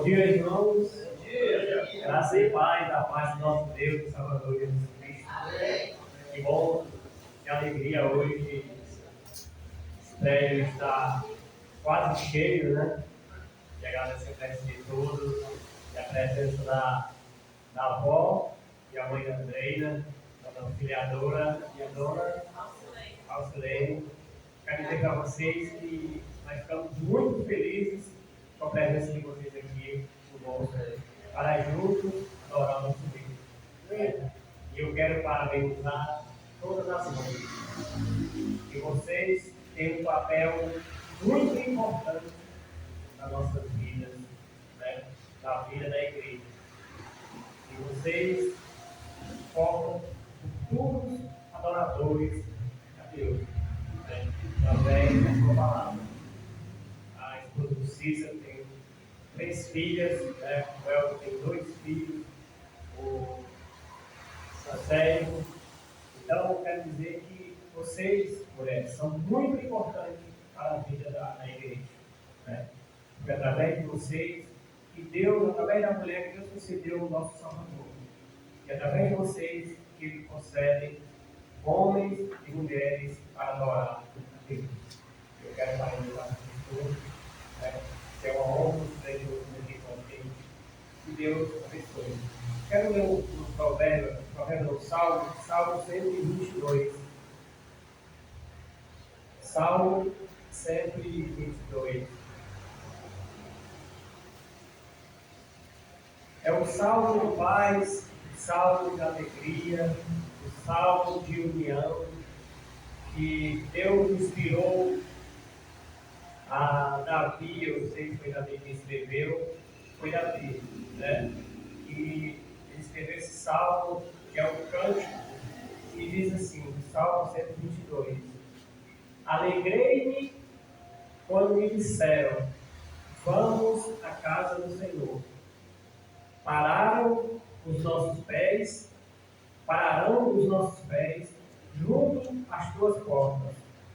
Bom dia, irmãos. Bom dia. Graça e paz da paz do nosso Deus e Salvador Jesus Cristo. Que bom, que alegria hoje. O prédio está quase cheio, né? E agradecer a presença de todos, e a presença da avó e a mãe da Andreina, da auxiliadora e a dona Alcilene. Quero dizer para vocês que nós ficamos muito felizes com a presença de vocês aqui conosco, para juntos adorar o nosso Deus. E eu quero parabenizar todas as mães. E vocês têm um papel muito importante nas nossas vidas, né? Na vida da igreja. E vocês formam futuros adoradores a Deus, né? Através da sua palavra. A esposa do Cícero tem 3 filhas, né? O Elton tem 2 filhos, o Sérgio. Então, eu quero dizer que vocês, mulheres, são muito importantes para a vida da igreja, né? Porque através de vocês, que Deus, através da mulher, que Deus concedeu o nosso Salvador. E através de vocês, que Ele concede homens e mulheres para adorar a Deus. Eu quero parabenizar vocês todos, né? Que é uma honra ter Deus aqui com a gente. Que Deus abençoe. Quero ler o provérbio do Salmo 122. Salmo 122. É o salmo de paz, o salmo de alegria, o salmo de união, que Deus inspirou a Davi. Eu sei que foi Davi que escreveu, foi Davi, né? E ele escreveu esse salmo, que é um cântico, e diz assim, o Salmo 122: Alegrei-me quando me disseram, vamos à casa do Senhor. Pararão os nossos pés junto às tuas portas,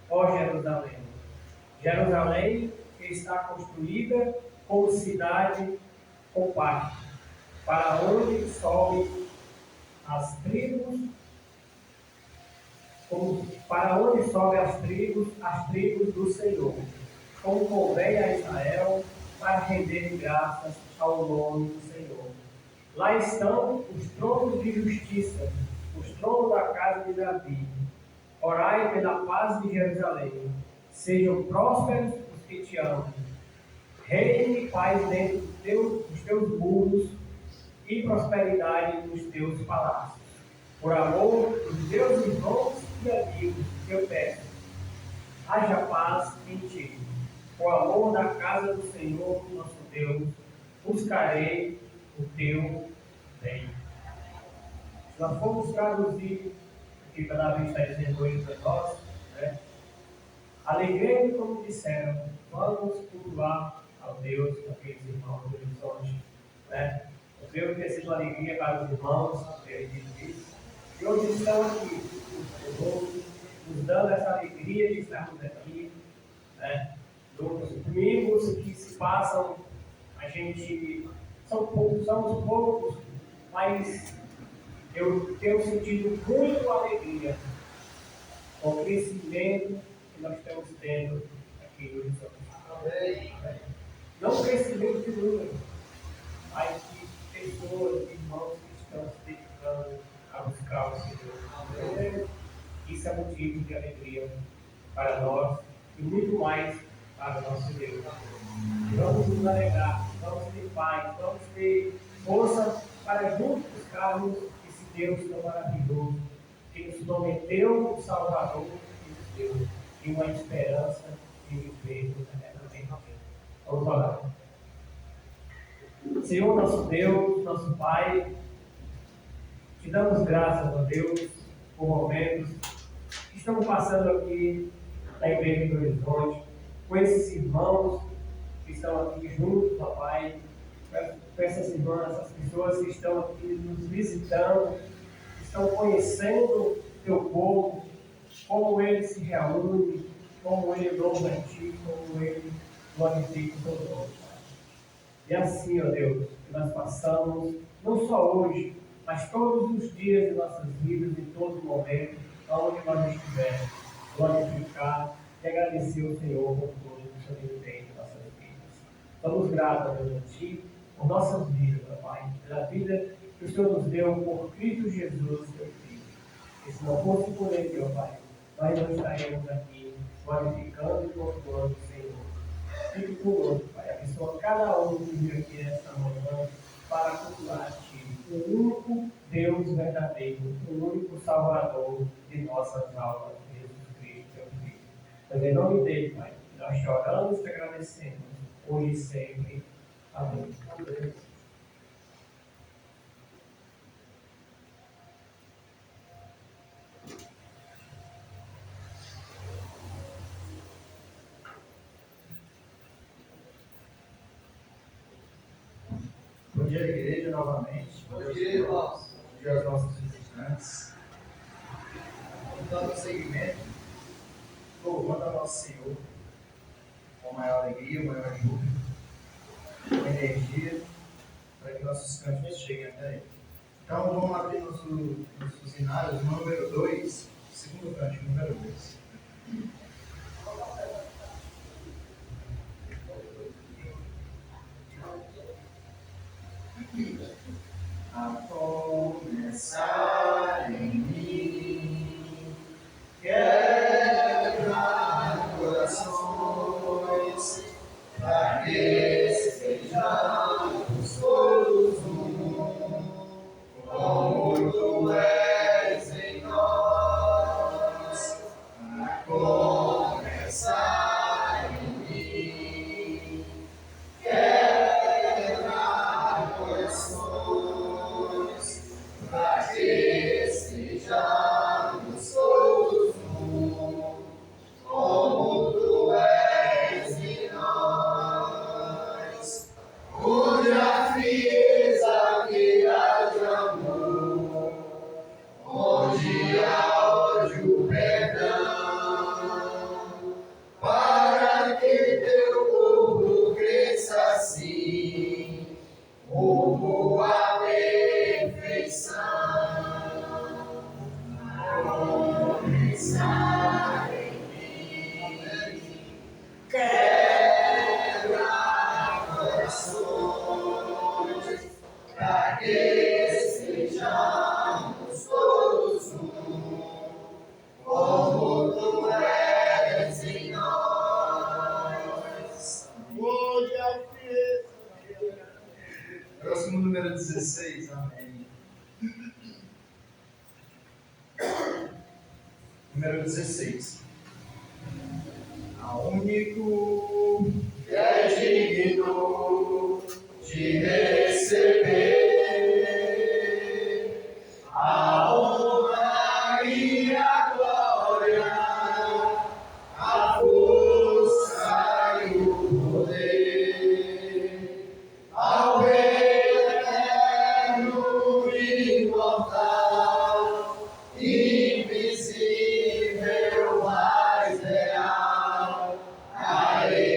ó Jerusalém. Jerusalém que está construída como cidade compacta, para onde sobem as tribos, as tribos do Senhor, como convém a Israel, para render graças ao nome do Senhor. Lá estão os tronos de justiça, os tronos da casa de Davi. Orai pela paz de Jerusalém. Sejam prósperos os que te amam. Reine paz dentro dos teus muros e prosperidade nos teus palácios. Por amor dos teus irmãos e amigos, eu peço, haja paz em ti. Por amor da casa do Senhor, nosso Deus, buscarei o teu bem. Nós fomos traduzir, aqui cada vez está dizendo hoje para nós, né? Alegrei-me como disseram, vamos cultuar ao Deus, aqueles irmãos do horizonte, né? Eu creio que tenha sido uma alegria para os irmãos, ele disse isso. E hoje estão aqui, nos dando essa alegria de estarmos aqui, né? Nos domingos que se passam, a gente somos poucos, mas eu tenho sentido muito alegria com o crescimento que nós estamos tendo aqui no Horizonte. Não crescimento de número, mas de pessoas, de irmãos que estão se dedicando a buscar o Senhor. Isso é motivo de alegria para nós e muito mais para o nosso Deus. Vamos nos alegrar, vamos ter paz, vamos ter força para juntos buscarmos esse Deus tão maravilhoso que nos prometeu o Salvador que nos deu e uma esperança de viver eternamente. Vamos orar. Senhor, nosso Deus, nosso Pai, te damos graças, ó Deus, por momentos que estamos passando aqui na Igreja do Horizonte, com esses irmãos que estão aqui juntos, ó Pai, com essas irmãs, essas pessoas que estão aqui nos visitando, que estão conhecendo o teu povo, como ele se reúne, como ele louva a ti, como ele glorifica o teu nome. E assim, ó Deus, que nós passamos, não só hoje, mas todos os dias de nossas vidas, em todo momento, aonde nós estivermos, glorificar e agradecer ao Senhor por tudo que o Senhor tem feito em nossas vidas. Estamos gratos, Deus, a Ti, por nossas vidas, ó Pai, pela vida que o Senhor nos deu por Cristo Jesus, Seu Filho. E se não fosse por Ele, ó Pai, nós não estaremos aqui glorificando e louvando o Senhor. Fique conosco, Pai. Abençoa cada um que veio aqui nesta manhã para cultuar a Ti, o único Deus verdadeiro, o único Salvador de nossas almas, Jesus Cristo, Teu Filho. Mas em nome dele, Pai, nós choramos e te agradecemos, hoje e sempre. Amém. Amém. Bom dia, igreja, novamente. Bom dia, irmãos. Bom dia aos nossos visitantes. Dando seguimento, louvando ao nosso Senhor com maior alegria, maior júbilo, com energia, para que nossos cânticos cheguem até Ele. Então, vamos abrir nossos hinários, número 2, segundo cântico, número 2. A começar em mim, quebra corações, para que sejamos todos um, como tu és em nós. A começar em mim, quebra corações, para que sejamos todos um, como tu és em nós. Onde a frisa que há de amor, onde há ódio, perdão, para que teu povo cresça assim, rumo à perfeição. Começar em mim, quebra corações, para que sejamos todos um, como tu és em nós. Onde a frisa. Próximo número 16, amém. Número 16. A único que é digno de receber a honra e a glória, a força e o poder, ao Rei eterno e imortal, invisível, mas real, a Ele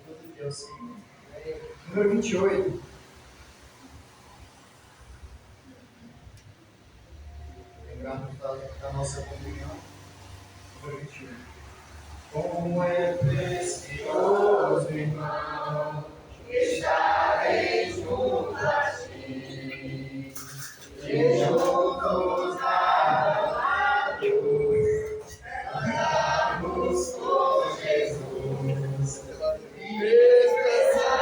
Todo dia é o Senhor. Número 28. Lembrarmos da nossa comunhão. Número 21. Como é precioso, irmão, estarem juntos assim, e juntos andarmos com Jesus, e expressarmos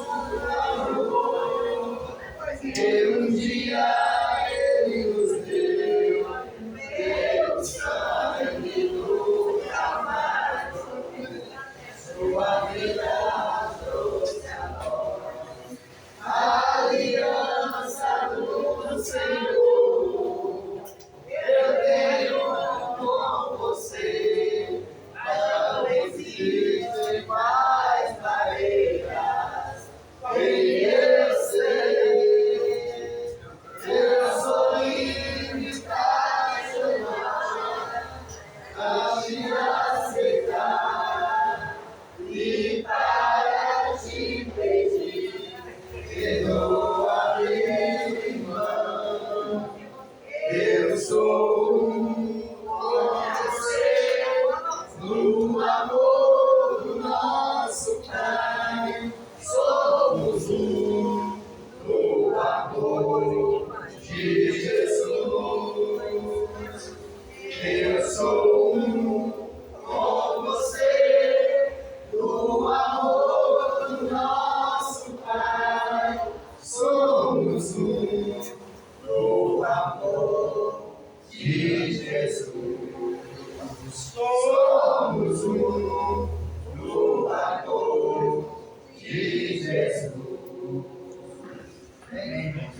o amor que um dia Ele nos deu, Deus sangue nunca mais, sua vida trouxe a nós, a aliança do Senhor, eu tenho com você, não existem mais barreiras, em eu sei, eu sou livre para chamar, a te aceitar e para te pedir, perdoa meu irmão, eu sou com você, no amor do nosso Pai, somos no amor de Jesus. Eu sou com você, no amor do nosso Pai, somos no amor de Jesus. Somos no amor de Jesus. Amém, irmãos.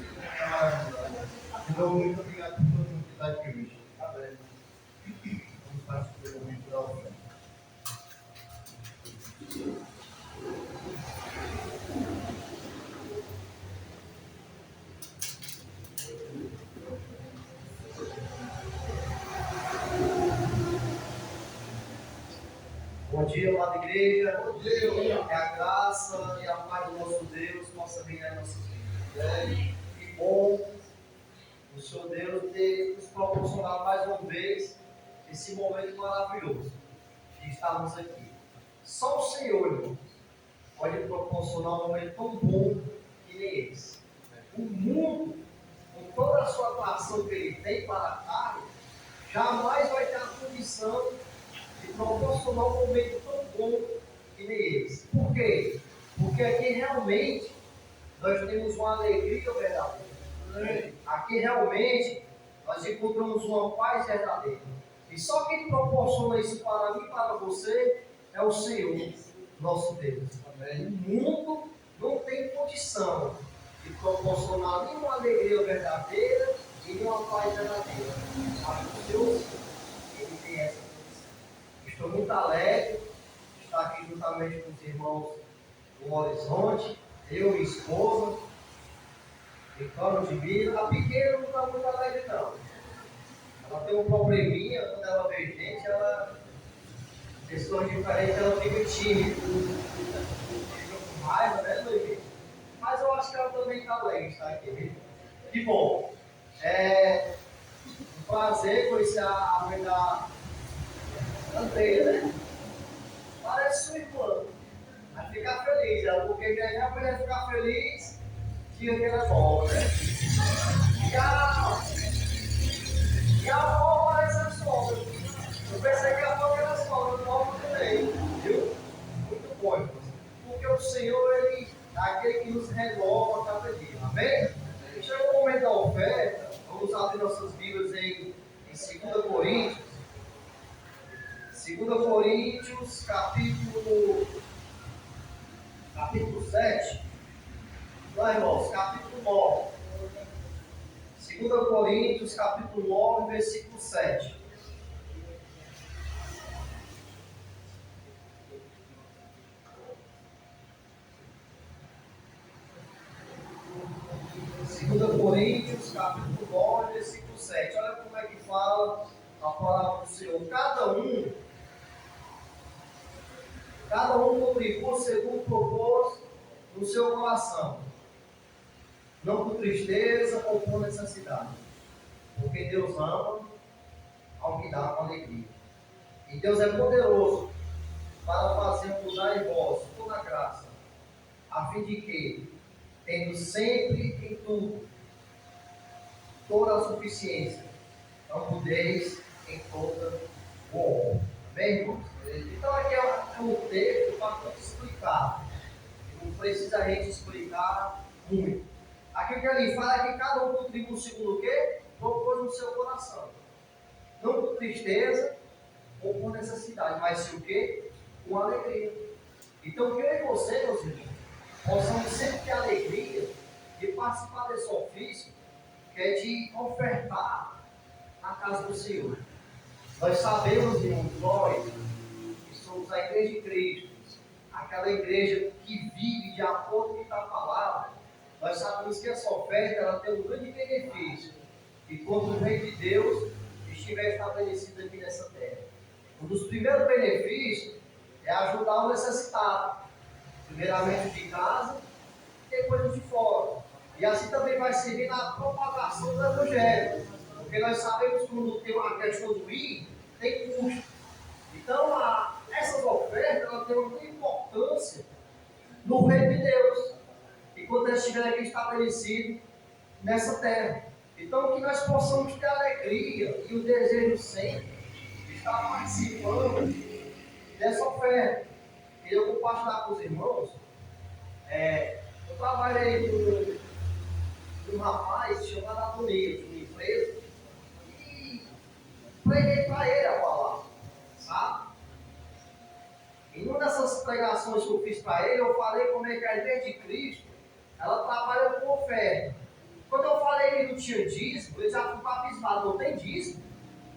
Então, muito obrigado por todo mundo que está aqui hoje. Vamos partir do momento da oferta. Bom dia, amada igreja. Bom dia. Que a graça e a paz do nosso Deus possa reinar em nossas vidas. Que bom o Senhor Deus ter nos proporcionado mais uma vez esse momento maravilhoso de estarmos aqui. Só o Senhor, irmão, pode proporcionar um momento tão bom que nem esse. O mundo, com toda a sua atuação que ele tem para a carne, jamais vai ter a condição de proporcionar um momento tão bom que nem esse. Por quê? Porque aqui realmente nós temos uma alegria verdadeira. Aqui realmente nós encontramos uma paz verdadeira. E só quem proporciona isso para mim e para você é o Senhor, nosso Deus. Amém. O mundo não tem condição de proporcionar nenhuma alegria verdadeira e nenhuma paz verdadeira. Mas o Deus, Ele tem essa condição. Estou muito alegre de estar aqui juntamente com os irmãos do Horizonte, eu e esposa, Ricardo de Mira. A pequena não está muito alegre não. Ela tem um probleminha, quando ela vê gente, pessoas diferentes, ela fica tímida. Fica com raiva, né, Luiz? Mas eu acho que ela também está alegre de estar aqui, viu? Que bom. É um prazer conhecer a mãe da Andreia, né? Parece sua irmã. Vai ficar feliz, porque a mulher ficar feliz, dia que ela volta, né? E a avó parece a sogra. Eu pensei que a avó era sogra, a avó também, viu? Muito bom, irmãos. Porque o Senhor, Ele é aquele que nos renova cada dia, amém? Chegou o momento da oferta, vamos abrir nossas Bíblias em 2 Coríntios. 2 Coríntios, capítulo 7. Não, irmãos, capítulo 9. 2 Coríntios, capítulo 9, versículo 7. Coríntios, capítulo 9, versículo 7. Olha como é que fala a palavra do Senhor. Cada um contribua segundo o propósito no seu coração, não com tristeza ou com necessidade, porque Deus ama ao que dá com alegria. E Deus é poderoso para fazer mudar em vós toda a graça, a fim de que, tendo sempre em tudo toda a suficiência, não podeis em toda o honra. Bem, irmãos? Então aqui é um texto bastante explicado. Não precisa a gente explicar muito. Aqui que ele fala é que cada um contribui segundo o quê? Propôs no seu coração. Não com tristeza ou por necessidade, mas sim o quê? Com alegria. Então eu queria que você, meus irmãos, possamos sempre ter alegria de participar desse ofício, que é de ofertar na casa do Senhor. Nós sabemos, irmãos, nós que somos a igreja de Cristo, aquela igreja que vive de acordo com o que está falado, nós sabemos que essa oferta ela tem um grande benefício, enquanto o reino de Deus estiver estabelecido aqui nessa terra. Um dos primeiros benefícios é ajudar o necessitado, primeiramente de casa e depois de fora. E assim também vai servir na propagação do Evangelho, porque nós sabemos que quando tem uma questão do ir, tem custo. Então, essas ofertas elas têm uma importância no reino de Deus, enquanto eles estiverem aqui estabelecidos nessa terra. Então, que nós possamos ter alegria e o desejo sempre de estar participando dessa oferta. E eu compartilhar com os irmãos, eu trabalhei com um rapaz chamado Adonias, uma empresa, e preguei para ele a palavra, sabe? E numa dessas pregações que eu fiz para ele, eu falei como é que a igreja de Cristo, ela trabalha com oferta. Quando eu falei que não tinha dízimo, ele já ficou abismado, não tem dízimo?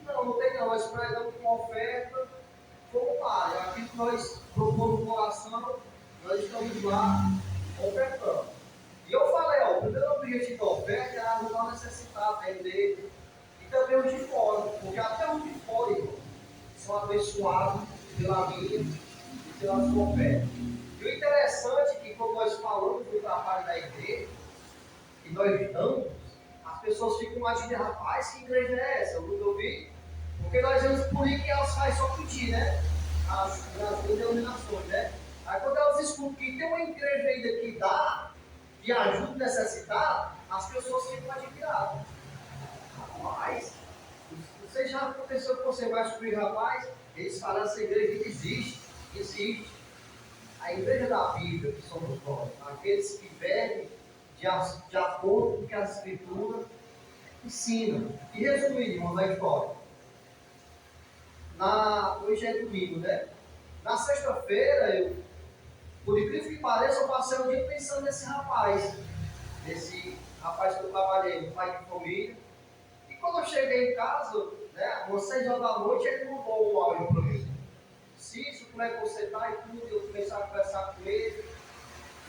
Não, não tem não, nós pregamos com oferta voluntária. Aquilo que nós propomos no coração, nós estamos lá ofertando. E eu falei, o primeiro objetivo da oferta é ajudar o necessitado dele e também os de fora, porque até os de fora, irmão, são abençoados pela minha e pela sua oferta. E o interessante é que quando nós falamos do trabalho da igreja, e nós damos, as pessoas ficam imaginando, rapaz, que igreja é essa? Eu nunca ouvi. Porque nós vemos por aí que elas fazem só pedir, né? As denominações, né? Aí quando elas escutam que tem uma igreja ainda que dá, que ajuda o necessitado, as pessoas ficam admiradas. Rapaz, você já aconteceu com você vai descobrir, rapaz, eles falam essa igreja existe. A igreja da Bíblia, que somos nós, aqueles que vivem de acordo com o que as Escrituras ensinam. E resumindo, irmãos, a história. Hoje é domingo, né? Na sexta-feira, por incrível que pareça, eu passei o dia pensando nesse rapaz que eu trabalhei, um pai de família. E quando eu cheguei em casa, né, umas 6 horas da noite, ele mandou um áudio para mim. Cício, como é que você está e tudo? Eu comecei a conversar com ele.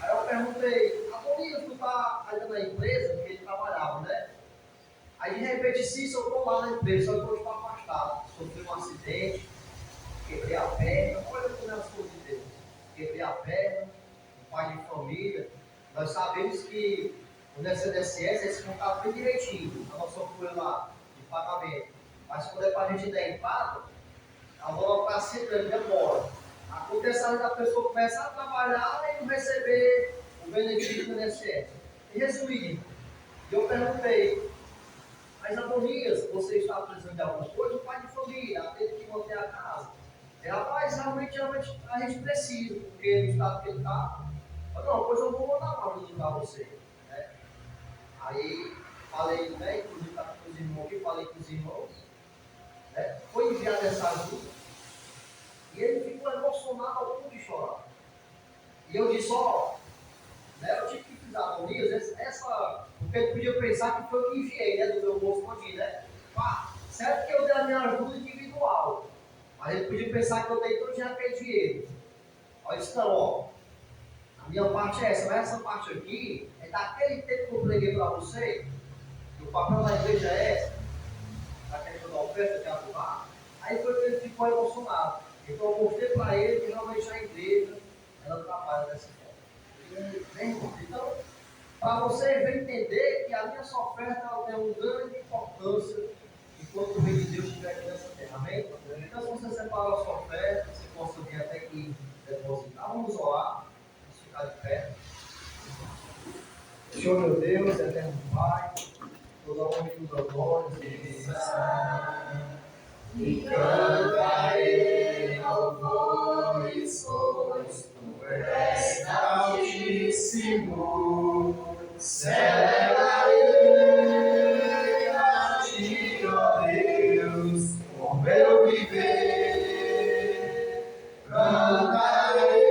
Aí eu perguntei, Adonias, tu tá ainda na empresa? Porque ele trabalhava, né? Aí de repente, Cício, eu estou lá na empresa, só que eu estou afastado. Sofri um acidente, quebrei a perna, olha como é as coisas de Deus. Quebrei a perna, um pai de família. Nós sabemos que no SNSS eles contavam bem direitinho a nossa folha lá de pagamento. Mas quando é para a gente dar empate, a bola para cima e demora. Acontece ali da pessoa começar a trabalhar e não receber o benefício do INSS. E resumindo, eu perguntei, mas Adonias, você está precisando de alguma coisa? O pai de família, teve que manter a casa. Rapaz, realmente a gente precisa, porque no estado que ele está, não, pois eu vou mandar uma ajuda para você. Né? Aí falei, né, inclusive está com os irmãos aqui, falei com os irmãos, né? Foi enviada essa ajuda. E ele ficou emocionado ao ponto de chorar. E eu disse, né, eu tive que fizer Adonias, porque ele podia pensar que foi eu que enviei, né, do meu bolso todinho, né? Certo que eu dei a minha ajuda individual, mas ele podia pensar que eu dei todo aquele dinheiro. Olha isso não, a minha parte é essa, mas essa parte aqui é daquele tempo que eu preguei para você, que o papel da igreja é essa, da questão da oferta, de ajudar. Aí foi que ele ficou emocionado. Então eu mostrei para ele que realmente a igreja Então, para você entender que a minha sua oferta ela tem uma grande importância enquanto o reino de Deus estiver aqui nessa terra. Amém? Então, se você separar a sua oferta, você possa vir até aqui depositar. Vamos orar. Vamos ficar de pé. Senhor meu Deus, eterno Pai, toda a honra e toda a glória, e cantarei louvores, pois tu és altíssimo. Celebrarei a ti, ó Deus, por meu viver. Cantarei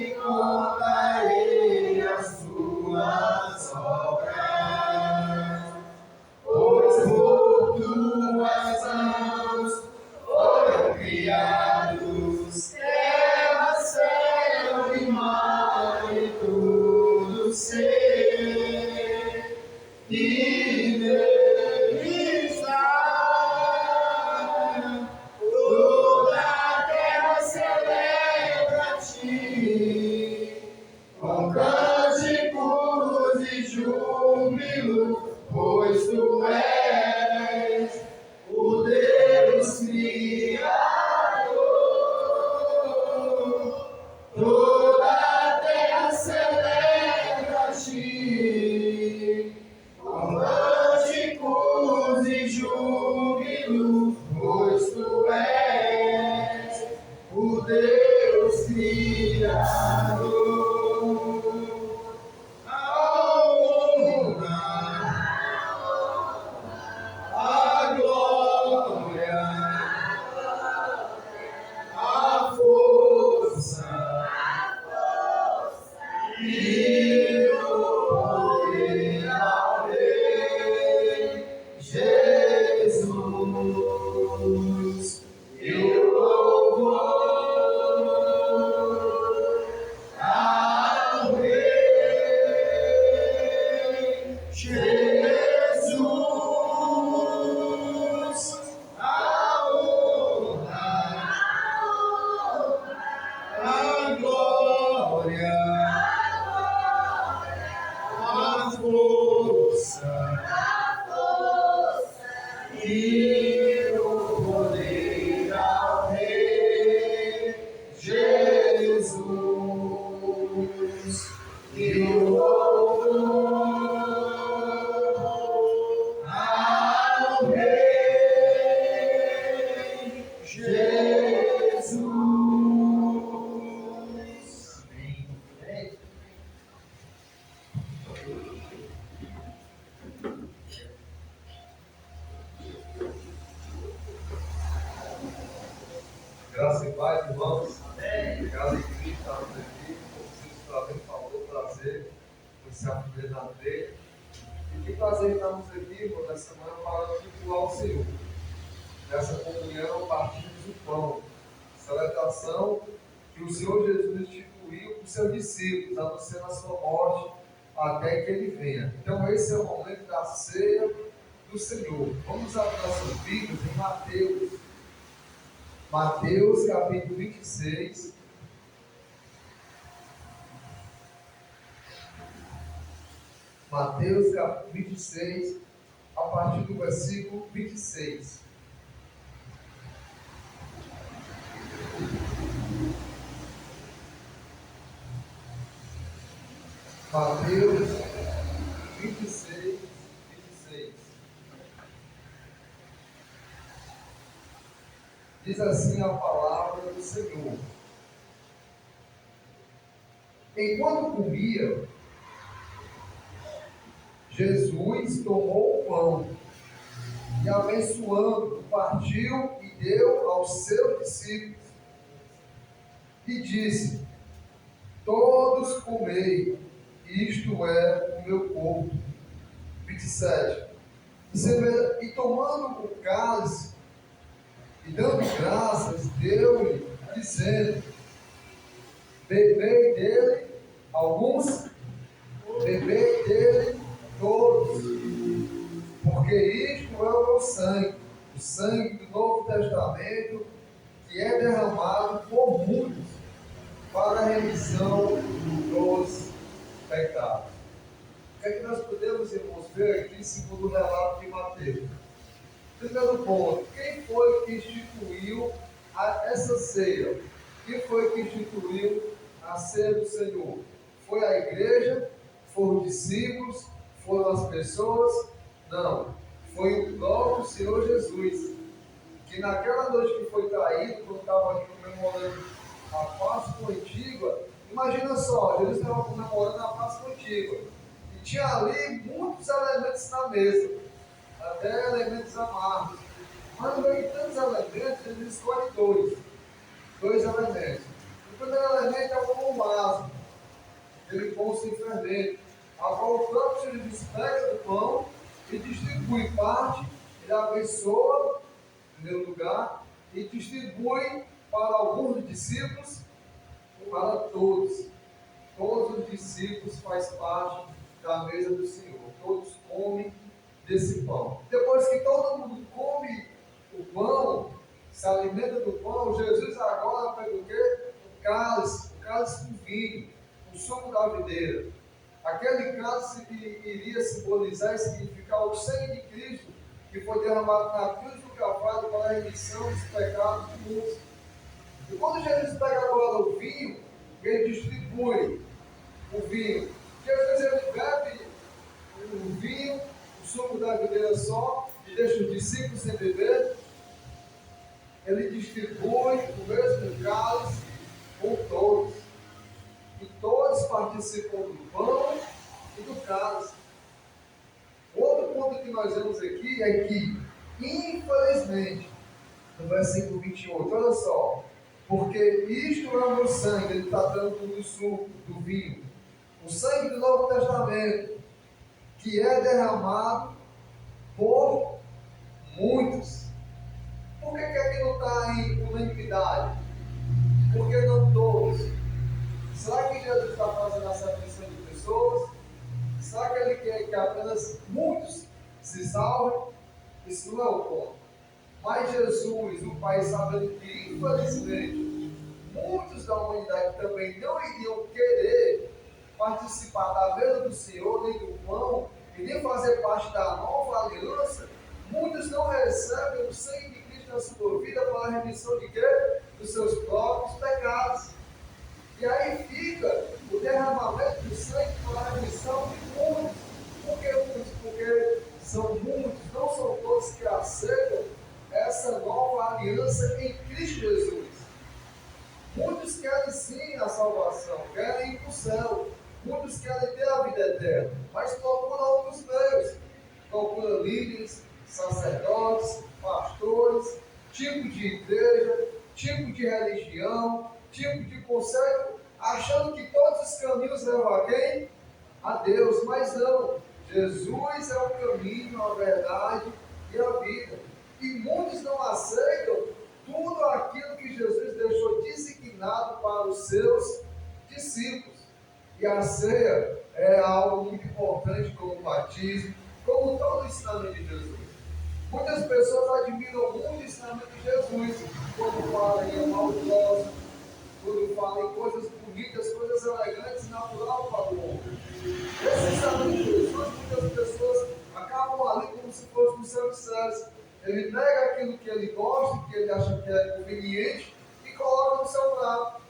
e contarei as tuas obras, pois por tuas mãos foram criados terra, céu e mar e tudo ser, e nele está toda a terra celebra a ti, com cânticos e júbilo, pois tu és o Deus Criador. Toda a terra celebra a ti, com cânticos e júbilo, pois tu és o Deus Criador. A glória, a força e o poder ao Rei Jesus, e o louvor ao Rei Jesus, a honra, a glória, a força e o poder ao Rei Jesus, e o louvor ao Rei Jesus. Amém. Graça e paz, irmãos. Amém. Que alegria estarmos aqui. Como vocês também falou, prazer por se aprender na igreja. E que prazer estarmos aqui, irmão, nessa semana para cultuar o Senhor. Nessa comunhão, partimos o pão. Celebração que o Senhor Jesus instituiu para os seus discípulos, anunciando a sua morte até que ele venha. Então, esse é o momento da ceia do Senhor. Vamos abrir nossas Bíblias em Mateus capítulo 26. Mateus capítulo 26, a partir do versículo 26. Mateus 26, 26. Diz assim a palavra do Senhor. Enquanto comia, Jesus tomou o pão e, abençoando, partiu e deu aos seus discípulos e disse: todos comei, isto é o meu corpo. 27. E tomando o cálice e dando graças, deu-lhe, dizendo: bebei dele alguns, bebei dele todos, porque isto é o meu sangue, o sangue do Novo Testamento, que é derramado por muitos para a remissão dos pecados. O que é que nós podemos, irmãos, ver aqui segundo o relato de Mateus? Primeiro ponto, quem foi que instituiu essa ceia? Quem foi que instituiu a ceia do Senhor? Foi a igreja? Foram os discípulos? Foram as pessoas? Não. Foi o próprio Senhor Jesus, que naquela noite que foi traído, quando estava aqui comemorando a Páscoa antiga, imagina só, Jesus estava comemorando a Páscoa antiga, e tinha ali muitos elementos na mesa, até elementos amargos. Mas no meio de tantos elementos, ele escolhe dois elementos. O primeiro elemento é o pão básico, aquele pão sem fermento, a qual o próprio Jesus pega do pão e distribui parte, ele abençoa, em primeiro lugar, e distribui para alguns dos discípulos, para todos. Todos os discípulos fazem parte da mesa do Senhor, todos comem desse pão. Depois que todo mundo come o pão, se alimenta do pão, Jesus agora pega o quê? O cálice com vinho, o sumo da videira. Aquele cálice que iria simbolizar e significar o sangue de Cristo, que foi derramado na cruz do Calvário para a remissão dos pecados de muitos. E quando Jesus pega agora o vinho, ele distribui o vinho. Jesus ele bebe o vinho, o sumo da videira só, e deixa os discípulos sem beber. Ele distribui o mesmo cálice com todos. E todos participam do pão e do cálice. Outro ponto que nós vemos aqui é que, infelizmente, no versículo 28, olha só, porque isto é o meu sangue, ele está dando do suco, do vinho, o sangue do Novo Testamento, que é derramado por muitos. Por que aqui não está em unanimidade? Porque não todos. Será que Jesus está fazendo acepção de pessoas? Será que ele quer que apenas muitos se salvem? Isso não é o ponto. Mas Jesus, o Pai, sabendo que, infelizmente, muitos da humanidade também não iriam querer participar da mesa do Senhor, nem do pão, e nem fazer parte da nova aliança, muitos não recebem o sangue de Cristo na sua vida para a remissão de quê? Dos seus próprios pecados. E aí fica o derramamento do sangue para a remissão de muitos. Por que muitos? Porque são muitos, não são todos que aceitam essa nova aliança em Cristo Jesus. Muitos querem sim a salvação, querem ir para o céu, muitos querem ter a vida eterna, mas procuram outros meios, procuram líderes, sacerdotes, pastores, tipo de igreja, tipo de religião, tipo de conselho, achando que todos os caminhos levam a quem? A Deus, mas não. Jesus é o caminho, a verdade e a vida. E muitos não aceitam tudo aquilo que Jesus deixou designado para os seus discípulos. E a ceia é algo muito importante, como o batismo, como todo o ensinamento de Jesus. Muitas pessoas admiram muito o ensinamento de Jesus, quando falam em amar o próximo, quando falam em coisas bonitas, coisas elegantes e natural para o homem. Esse ensinamento de Jesus, muitas pessoas acabam ali como se fosse no seu sucesso. Ele nega aquilo que ele gosta, que ele acha que é conveniente, e coloca no seu prato.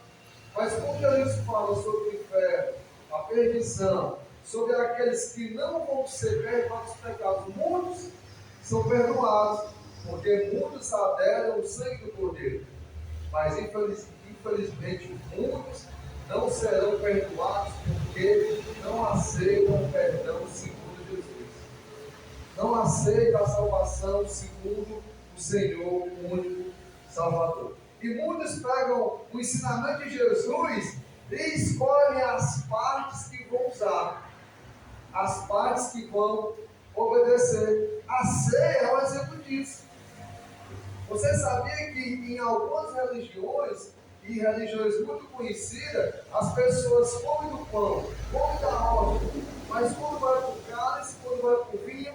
Mas quando Jesus fala sobre o inferno, a perdição, sobre aqueles que não vão ser perdoados os pecados, muitos são perdoados, porque muitos aderam o sangue do Cordeiro. Mas infelizmente muitos não serão perdoados porque não aceitam o perdão segundo Jesus. Não aceitam a salvação segundo o Senhor, o único Salvador. E muitos pegam o ensinamento de Jesus e escolhem as partes que vão usar, as partes que vão obedecer. A ceia é um exemplo disso. Você sabia que em algumas religiões, e religiões muito conhecidas, as pessoas comem do pão, comem da hóstia, mas quando vai para o cálice, quando vai para o vinho,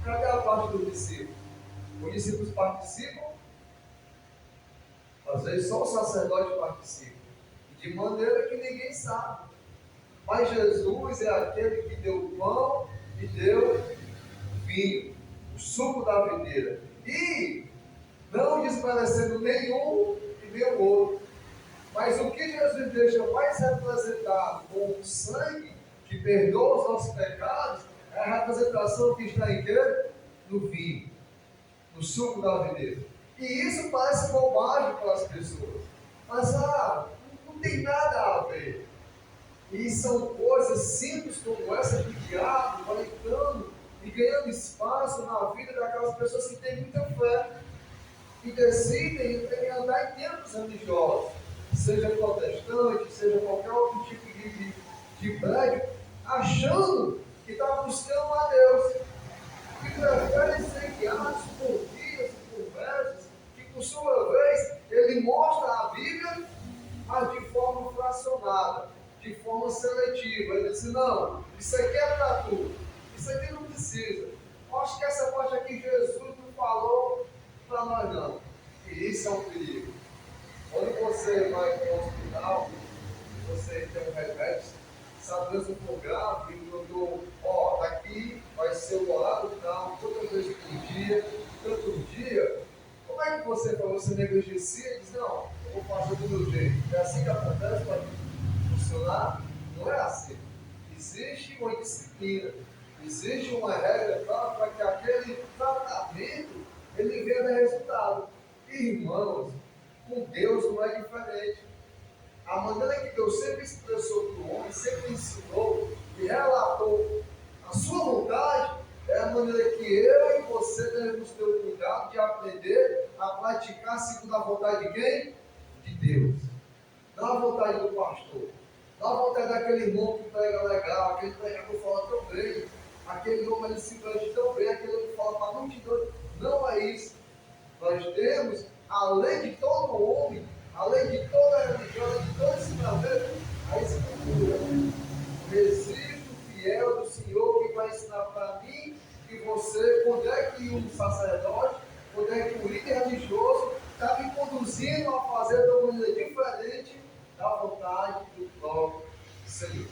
cadê a parte do discípulo? Os discípulos participam? Às vezes só o sacerdote participa, de maneira que ninguém sabe. Mas Jesus é aquele que deu pão e deu vinho, o suco da videira. E não desmerecendo nenhum e nem o outro. Mas o que Jesus deixa mais representado com o sangue que perdoa os nossos pecados é a representação que está em quê? No vinho, no suco da videira. E isso parece bobagem para as pessoas. Mas não tem nada a ver. E são coisas simples como essa que o diabo vai entrando e ganhando espaço na vida daquelas pessoas que têm muita fé e decidem andar em templos religiosos, seja protestante, seja qualquer outro tipo de prédio, achando que está buscando a Deus, que preferem ser guiados por guias e por mestres, que por sua vez ele mostra a Bíblia, mas de forma fracionada, de forma seletiva. Ele disse, não, isso aqui é para tudo, isso aqui não precisa. Eu acho que essa parte aqui Jesus não falou para nós não. E isso é um perigo. Quando você vai para o hospital, você tem um remédio, sabe, Deus for grave, e mandou, daqui vai ser o horário tal, todas vezes por dia, tanto dia. Como é que você, para você negligencia e diz, não, eu vou fazer do meu jeito? É assim que acontece para funcionar? Não é assim. Existe uma disciplina, existe uma regra para que aquele tratamento ele venha dar resultado. Irmãos, com Deus não é diferente. A maneira que Deus sempre expressou para o homem, sempre ensinou e relatou a sua vontade, é a maneira que eu e você devemos ter o cuidado de aprender a praticar segundo a vontade de quem? De Deus. Não a vontade do pastor. Não a vontade daquele irmão que prega legal, aquele pregador fala tão bem, aquele homem ele se veste tão bem, aquele que fala para a multidão. Não é isso. Nós temos, além de todo homem, além de toda a religião, além de todo ensinamento, a Escritura. O registro fiel do Senhor que vai ensinar para mim e você, quando é que um sacerdote, quando é que um líder religioso está me conduzindo a fazer de uma maneira diferente da vontade do próprio Senhor.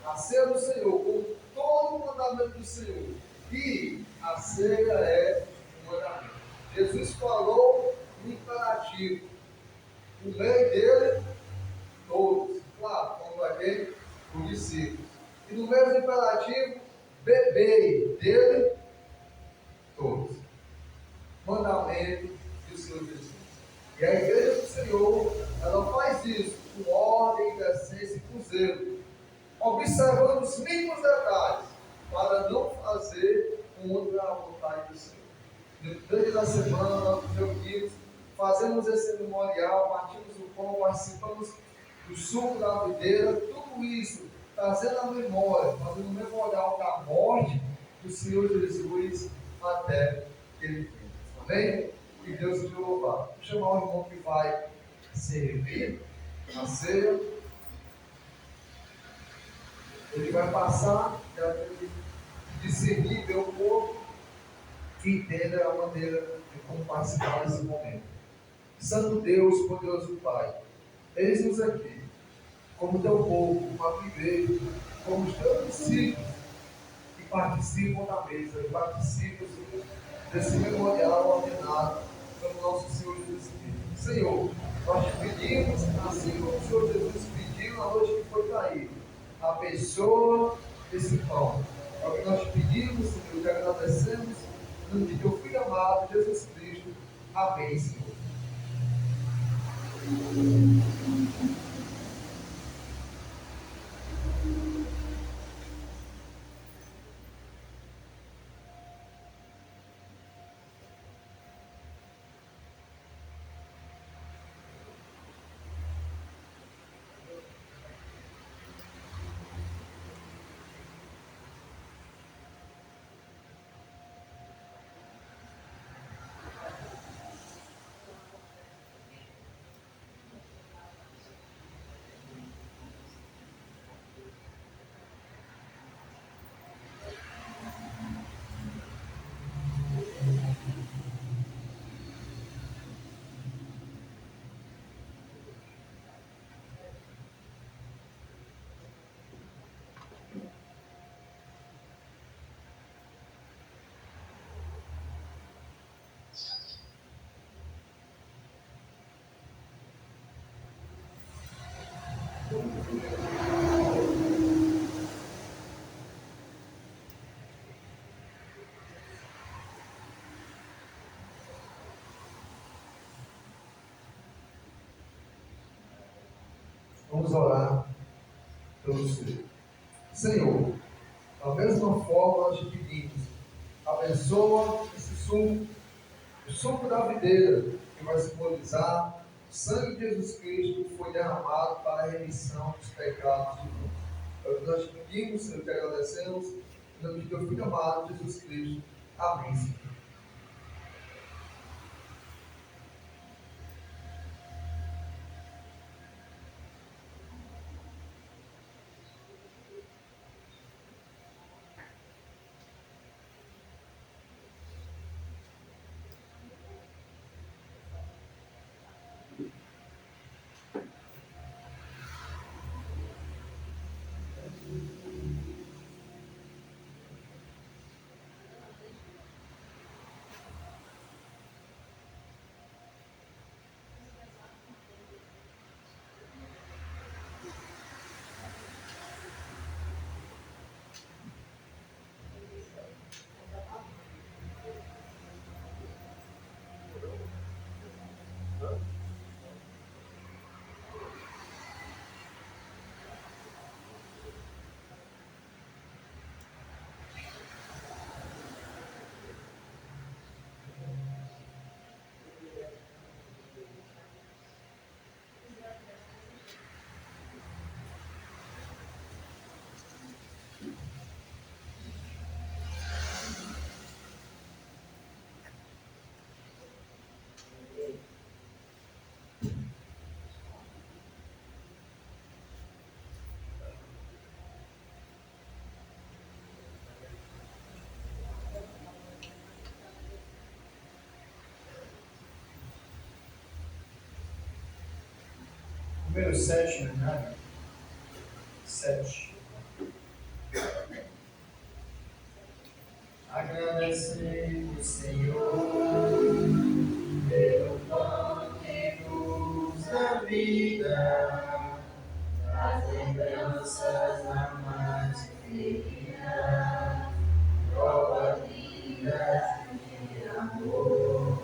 A ceia do Senhor, com todo o mandamento do Senhor. E a ceia é um mandamento. Jesus falou no imperativo. O meio dele, todos. Claro, como aquele, os discípulos. E no mesmo imperativo, bebei dele, todos. Mandamento do Senhor Jesus. E a igreja do Senhor, ela faz isso com ordem, decência e com zelo, observando os mínimos detalhes, para não fazer contra a vontade do Senhor. Durante a semana, nós nos reunimos, fazemos esse memorial, partimos o pão, participamos do suco da videira, tudo isso trazendo a memória, fazendo um memorial da morte do Senhor Jesus até que ele venha. Amém? Que Deus te louvar. Vou chamar o irmão que vai servir na ceia. Ele vai passar e discernir, ver o povo que entenda a maneira de como participar desse momento. Santo Deus, poderoso Pai, eis-nos aqui, como teu povo, como a tua igreja, como os teus discípulos que participam da mesa, que participam desse memorial ordenado pelo nosso Senhor Jesus Cristo. Senhor, nós te pedimos, assim como o Senhor Jesus pediu na noite que foi traído, abençoa esse pão. É o que nós te pedimos, Senhor, te agradecemos, no nome de teu Filho amado, Jesus Cristo. Amém, Senhor. Vamos orar pelo Senhor. Senhor, da mesma forma nós te pedimos, abençoa esse suco, o suco da videira, que vai simbolizar o sangue de Jesus Cristo que foi derramado para a remissão dos pecados do mundo. É o que nós te pedimos, Senhor, te agradecemos, em nome de teu Filho amado, Jesus Cristo. Amém, Senhor. Número 7, né? 7. Agradecemos, Senhor, pelo pão que nos dá vida, as lembranças da mais querida, prova vida de amor.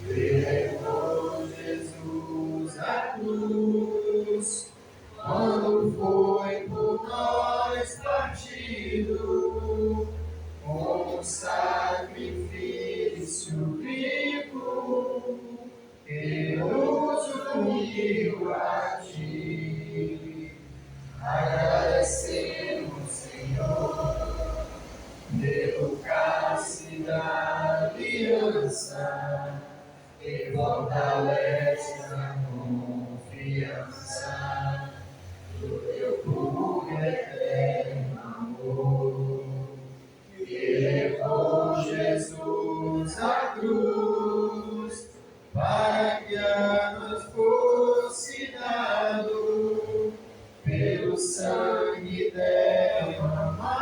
Que levou Jesus à cruz, quando foi por nós partido, como sacrifício vivo, que nos uniu a ti. Agradecemos, Senhor, pelo cálice da aliança, que fortalece a confiança do teu puro e eterno amor, que levou Jesus à cruz, para que a nós fosse dado pelo sangue derramado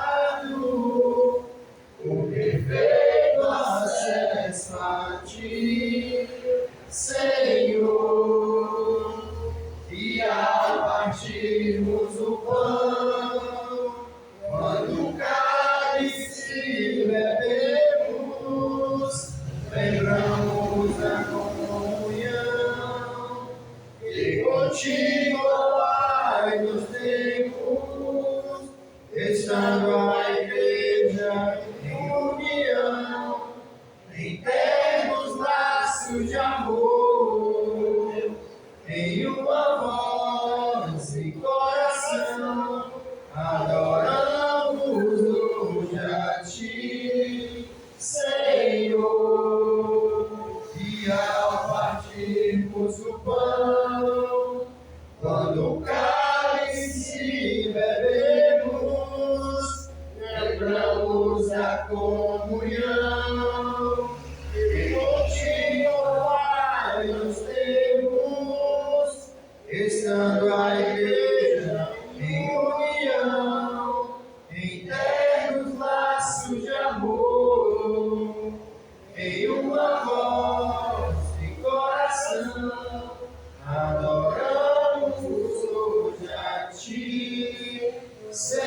o perfeito acesso a ti, Senhor. E ao partirmos o pão, quando o cálice bebemos, lembramos da comunhão que continua nos tempos, estando a igreja em união, em termos laços de amor, em uma voz e coração, adoramos hoje a ti, Senhor. E ao partirmos o pão, quando o cálice bebemos, lembramos da comunhão que continua nos tempos, estando a igreja em união, em ternos laços de amor, em uma voz e coração, adoramos Céu